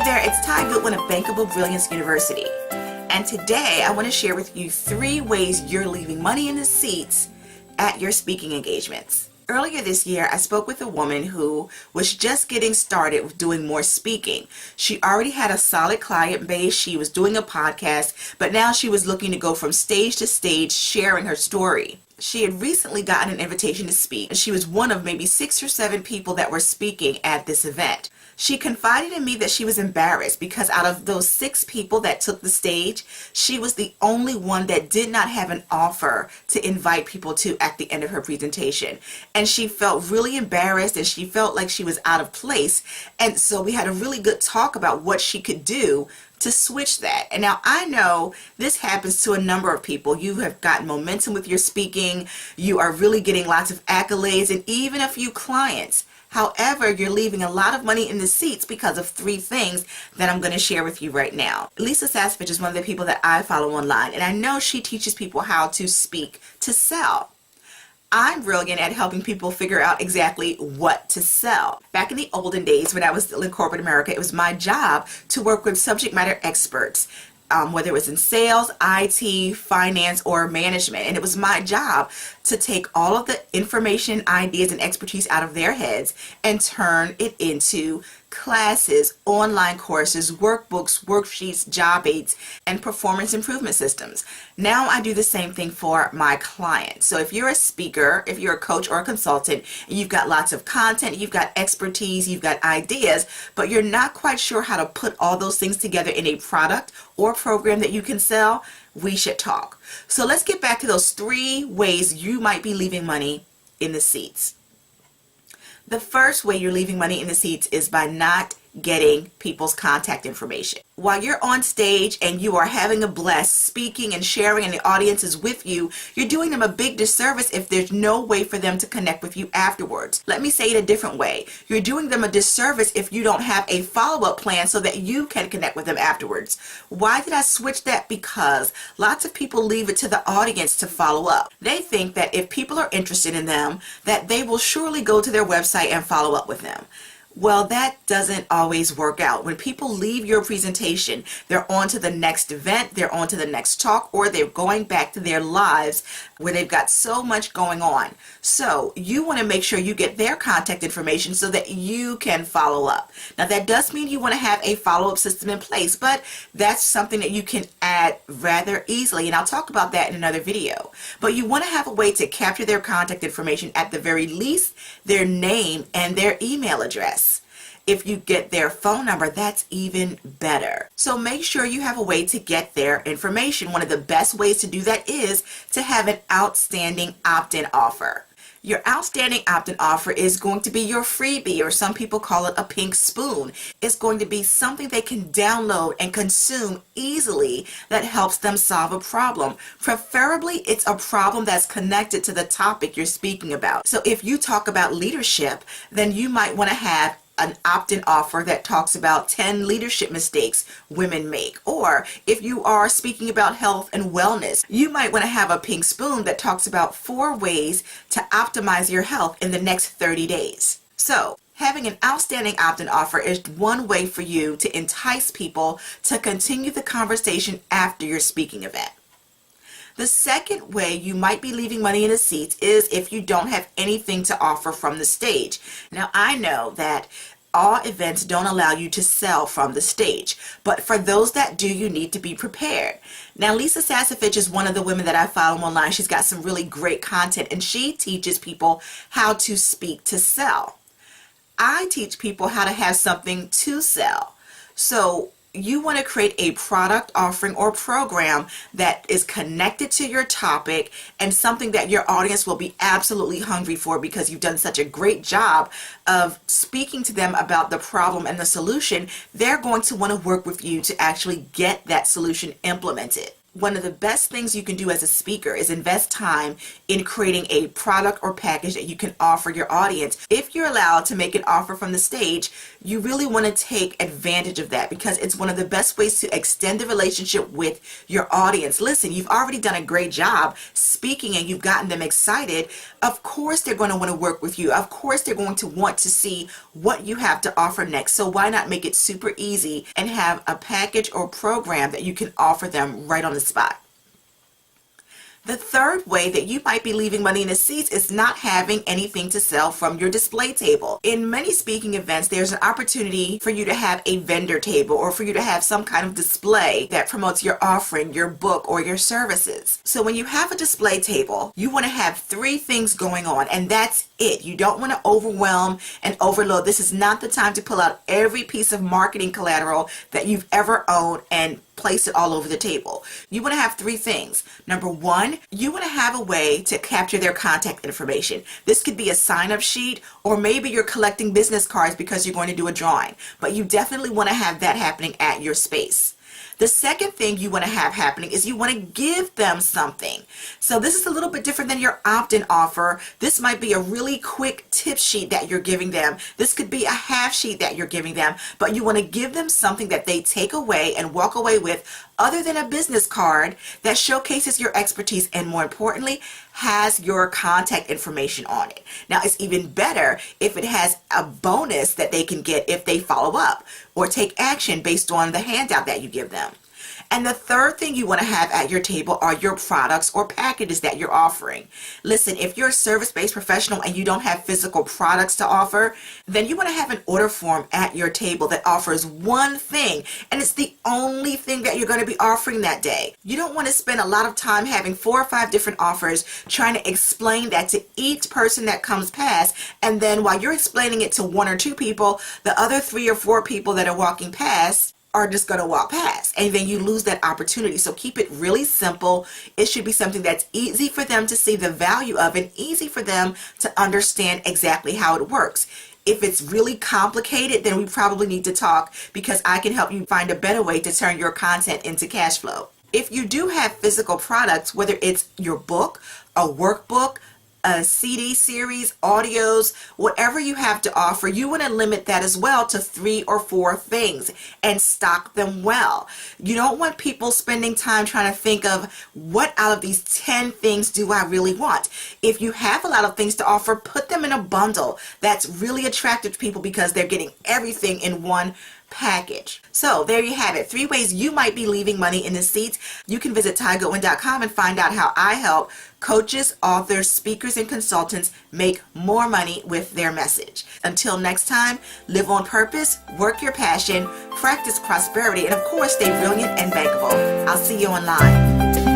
Hey there, it's Ty Goodwin of Bankable Brilliance University. And today I want to share with you 3 ways you're leaving money in the seats at your speaking engagements. Earlier this year, I spoke with a woman who was just getting started with doing more speaking. She already had a solid client base, she was doing a podcast, but now she was looking to go from stage to stage sharing her story. She had recently gotten an invitation to speak, and she was one of maybe 6 or 7 people that were speaking at this event. She confided in me that she was embarrassed because out of those 6 people that took the stage, she was the only one that did not have an offer to invite people to at the end of her presentation. And she felt really embarrassed and she felt like she was out of place. And so we had a really good talk about what she could do to switch that. And now I know this happens to a number of people. You have gotten momentum with your speaking. You are really getting lots of accolades and even a few clients. However, you're leaving a lot of money in the seats because of 3 things that I'm going to share with you right now. Lisa Sasevich is one of the people that I follow online, and I know she teaches people how to speak to sell. I'm brilliant at helping people figure out exactly what to sell. Back in the olden days when I was still in corporate America, it was my job to work with subject matter experts. Whether it was in sales, IT, finance, or management. And it was my job to take all of the information, ideas, and expertise out of their heads and turn it into classes, online courses, workbooks, worksheets, job aids, and performance improvement systems. Now I do the same thing for my clients. So if you're a speaker, if you're a coach or a consultant, and you've got lots of content, you've got expertise, you've got ideas, but you're not quite sure how to put all those things together in a product or program that you can sell, we should talk. So let's get back to those 3 ways you might be leaving money in the seats. The first way you're leaving money in the seats is by not getting people's contact information. While you're on stage and you are having a blast speaking and sharing and the audience is with you, you're doing them a big disservice if there's no way for them to connect with you afterwards. Let me say it a different way. You're doing them a disservice if you don't have a follow-up plan so that you can connect with them afterwards. Why did I switch that? Because lots of people leave it to the audience to follow up. They think that if people are interested in them, that they will surely go to their website and follow up with them. Well, that doesn't always work out. When people leave your presentation, they're on to the next event, they're on to the next talk, or they're going back to their lives where they've got so much going on. So you want to make sure you get their contact information so that you can follow up. Now that does mean you want to have a follow-up system in place, but that's something that you can add rather easily, and I'll talk about that in another video. But you want to have a way to capture their contact information, at the very least their name and their email address. If you get their phone number, that's even better. So make sure you have a way to get their information. One of the best ways to do that is to have an outstanding opt-in offer. Your outstanding opt-in offer is going to be your freebie, or some people call it a pink spoon. It's going to be something they can download and consume easily that helps them solve a problem. Preferably, it's a problem that's connected to the topic you're speaking about. So if you talk about leadership, then you might want to have an opt-in offer that talks about 10 leadership mistakes women make. Or if you are speaking about health and wellness, you might want to have a pink spoon that talks about 4 ways to optimize your health in the next 30 days. So having an outstanding opt-in offer is one way for you to entice people to continue the conversation after your speaking event. The second way you might be leaving money in the seats is if you don't have anything to offer from the stage. Now, I know that all events don't allow you to sell from the stage, but for those that do, you need to be prepared. Now, Lisa Sasevich is one of the women that I follow online. She's got some really great content, and she teaches people how to speak to sell. I teach people how to have something to sell. So you want to create a product offering or program that is connected to your topic and something that your audience will be absolutely hungry for because you've done such a great job of speaking to them about the problem and the solution. They're going to want to work with you to actually get that solution implemented. one of the best things you can do as a speaker is invest time in creating a product or package that you can offer your audience. If you're allowed to make an offer from the stage, you really want to take advantage of that because it's one of the best ways to extend the relationship with your audience. Listen, you've already done a great job speaking and you've gotten them excited. Of course, they're going to want to work with you. Of course, they're going to want to see what you have to offer next. So why not make it super easy and have a package or program that you can offer them right on the spot? The third way that you might be leaving money in the seats is not having anything to sell from your display table. In many speaking events, there's an opportunity for you to have a vendor table or for you to have some kind of display that promotes your offering, your book, or your services. So when you have a display table, you want to have 3 things going on, and that's it. You don't want to overwhelm and overload. This is not the time to pull out every piece of marketing collateral that you've ever owned and place it all over the table. You want to have 3 things. Number 1, you want to have a way to capture their contact information. This could be a sign-up sheet, or maybe you're collecting business cards because you're going to do a drawing, but you definitely want to have that happening at your space. The second thing you want to have happening is you want to give them something. So this is a little bit different than your opt-in offer. This might be a really quick tip sheet that you're giving them. This could be a half sheet that you're giving them, but you want to give them something that they take away and walk away with other than a business card that showcases your expertise and, more importantly, has your contact information on it. Now, it's even better if it has a bonus that they can get if they follow up or take action based on the handout that you give them. And the third thing you want to have at your table are your products or packages that you're offering. Listen, if you're a service-based professional and you don't have physical products to offer, then you want to have an order form at your table that offers one thing, and it's the only thing that you're going to be offering that day. You don't want to spend a lot of time having 4 or 5 different offers trying to explain that to each person that comes past, and then while you're explaining it to 1 or 2 people, the other 3 or 4 people that are walking past are just going to walk past, and then you lose that opportunity. So keep it really simple. It should be something that's easy for them to see the value of and easy for them to understand exactly how it works. If it's really complicated, then we probably need to talk, because I can help you find a better way to turn your content into cash flow. If you do have physical products, whether it's your book, a workbook, a CD series, audios, whatever you have to offer, you want to limit that as well to 3 or 4 things and stock them well. You don't want people spending time trying to think of what out of these 10 things do I really want. If you have a lot of things to offer, put them in a bundle that's really attractive to people because they're getting everything in one package. So there you have it. 3 ways you might be leaving money in the seats. You can visit TyGoodwin.com and find out how I help coaches, authors, speakers, and consultants make more money with their message. Until next time, live on purpose, work your passion, practice prosperity, and of course, stay brilliant and bankable. I'll see you online.